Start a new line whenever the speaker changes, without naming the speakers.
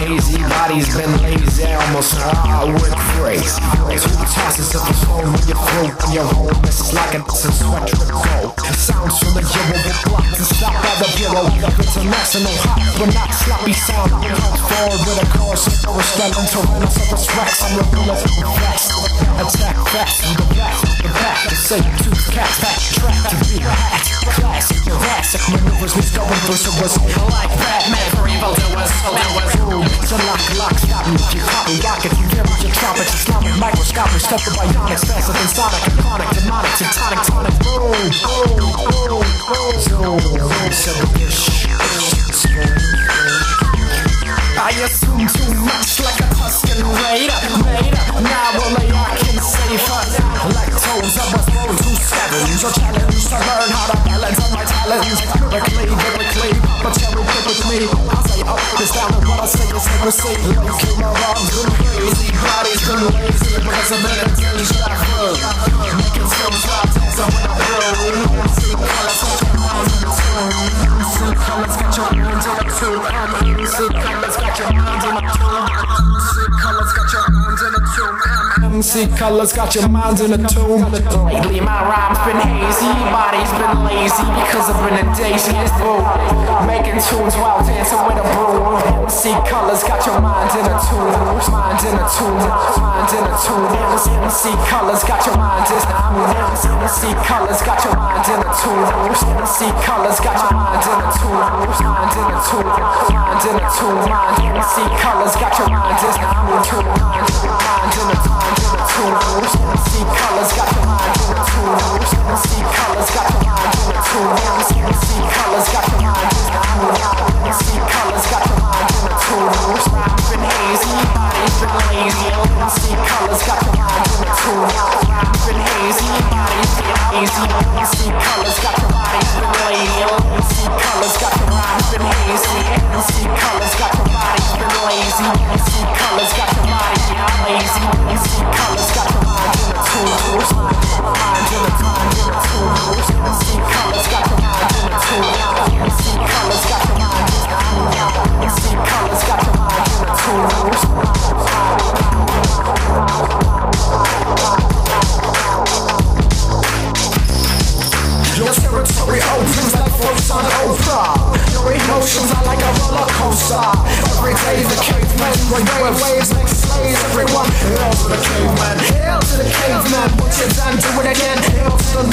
hazy, body's been lazy, almost went crazy. Two tosses of the phone when you throw in your home. It's like a sweat trip cold. It sounds from the Euro with blocks and stop by the bureau. International hot, but not sloppy sound. Comes forward with a chorus of Forrest Gump and Tyrannosaurus Rex. I'm the bullet fast. Attack fast with the back. To say two cats, back track to be hacked. Classic, Jurassic maneuvers was going through, so was like Batman for evil doers. So there was room to lock, stop me if you copy, rock it. You damage your tropics, Islamic microscopic, step the bionics, faster than sonic, iconic, demonic, tectonic, tonic, boom, zoom, said the bitch. I assume too much like a Tuscan raider. Now only I can save her. Lactose, I was born to savage. A challenge to learn how to balance on my talents. Lyrically, pop a cherry pick with me. I say up, this down, and what I say is heresy. Like in my arms, been crazy. Body's been lazy, because I've been a danger. Making skills while dancing with a broom. See colors, got your mind in the tune. See colors, got your mind in the tune. See colors, got your mind in the tune. See colors, got your mind in the tune. MC Colors got your mind in a tomb. Lately my rhyme's been hazy, body's been lazy because I've been a daisiest boo. Making tunes while dancing with a broom. MC Colors got your mind in a tomb. Mind in a tomb, mind in a tomb. MC Colors got your mind in a tomb. MC Colors got your mind in a tomb. MC Colors got your mind in a tomb. Mind in a tomb, mind in a tomb. MC Colors got your mind in a tomb. Mind in a tomb. See colors got your mind in a tune. See colors got your mind in a tune. See colors got your mind in a tune. See colors got your mind in a tune. Rhyme's been hazy, body's been lazy. See colors got your mind in a tune. Rhyme's been hazy, body's been lazy. See colors got your body's been lazy. See colors got your rhyme's been hazy. See colors got your body's been lazy. See colors got your body's been lazy. See colors got your mind in a tune. Mind in a tune. See colors got your mind in a tune. See colors got your mind in a tune. See colors got your mind in a tune. Your territory opens like floats on Oprah. Your emotions are like a roller coaster. Every day's a caveman, with waves like slaves. Everyone, hail to the caveman, hail to the caveman. What you done, do it again. Hail to the